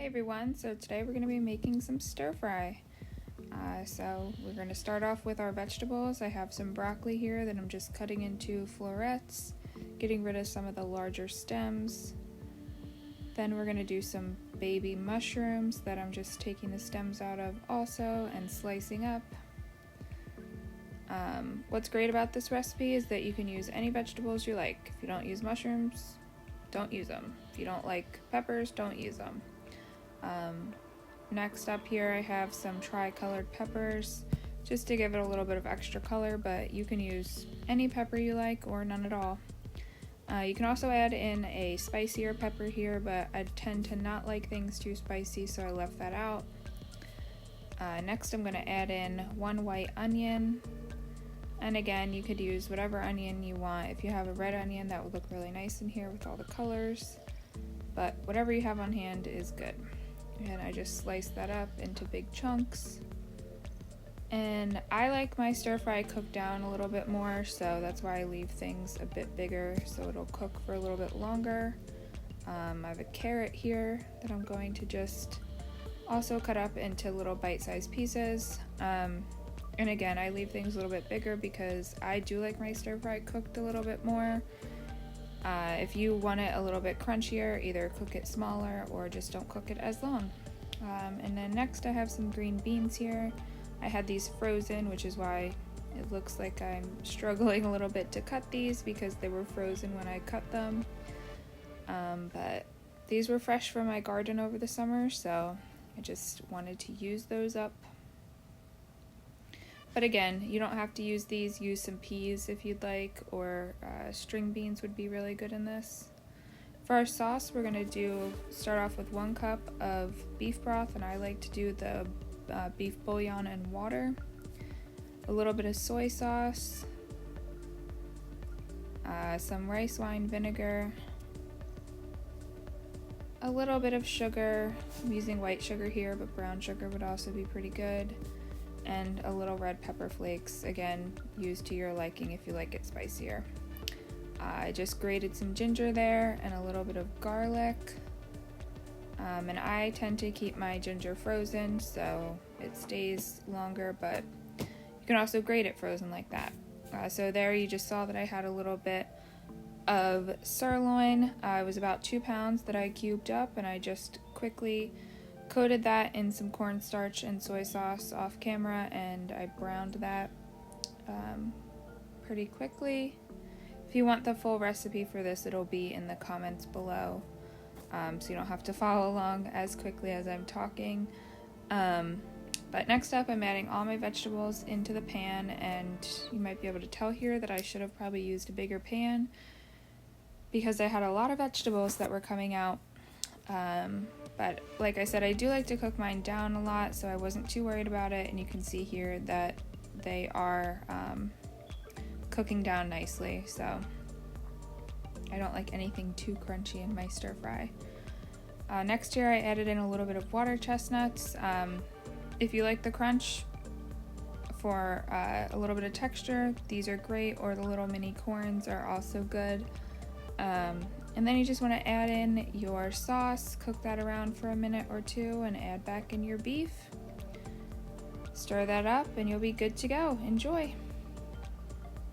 Hey everyone, so today we're going to be making some stir fry. So we're going to start off with our vegetables. I have some broccoli here that I'm just cutting into florets, getting rid of some of the larger stems. Then we're going to do some baby mushrooms that I'm just taking the stems out of also and slicing up. What's great about this recipe is that you can use any vegetables you like. If you don't use mushrooms, don't use them. If you don't like peppers, don't use them. Next up here I have some tri-colored peppers just to give it a little bit of extra color, but you can use any pepper you like or none at all. You can also add in a spicier pepper here, but I tend to not like things too spicy, so I left that out. Next I'm going to add in 1 white onion, and again you could use whatever onion you want. If you have a red onion, that would look really nice in here with all the colors, but whatever you have on hand is good. And I just sliced that up into big chunks. And I like my stir fry cooked down a little bit more, so that's why I leave things a bit bigger so it'll cook for a little bit longer. I have a carrot here that I'm going to just also cut up into little bite-sized pieces. And again, I leave things a little bit bigger because I do like my stir fry cooked a little bit more. If you want it a little bit crunchier, either cook it smaller or just don't cook it as long. And then next I have some green beans here. I had these frozen, which is why it looks like I'm struggling a little bit to cut these because they were frozen when I cut them. But these were fresh from my garden over the summer, so I just wanted to use those up. But again, you don't have to use these. Use some peas if you'd like, or string beans would be really good in this. For our sauce, we're going to start off with 1 cup of beef broth, and I like to do the beef bouillon and water. A little bit of soy sauce, some rice wine vinegar, a little bit of sugar. I'm using white sugar here, but brown sugar would also be pretty good. And a little red pepper flakes, again, used to your liking if you like it spicier. I just grated some ginger there and a little bit of garlic. And I tend to keep my ginger frozen so it stays longer, but you can also grate it frozen like that. So there you just saw that I had a little bit of sirloin. It was about 2 pounds that I cubed up, and I just quickly coated that in some cornstarch and soy sauce off camera, and I browned that pretty quickly. If you want the full recipe for this, it'll be in the comments below, so you don't have to follow along as quickly as I'm talking. But next up, I'm adding all my vegetables into the pan, and you might be able to tell here that I should have probably used a bigger pan because I had a lot of vegetables that were coming out. But like I said, I do like to cook mine down a lot, so I wasn't too worried about it, and you can see here that they are cooking down nicely, so I don't like anything too crunchy in my stir fry. Next here I added in a little bit of water chestnuts. If you like the crunch for a little bit of texture, these are great, or the little mini corns are also good. And then you just want to add in your sauce, cook that around for a minute or two, and add back in your beef. Stir that up and you'll be good to go. Enjoy!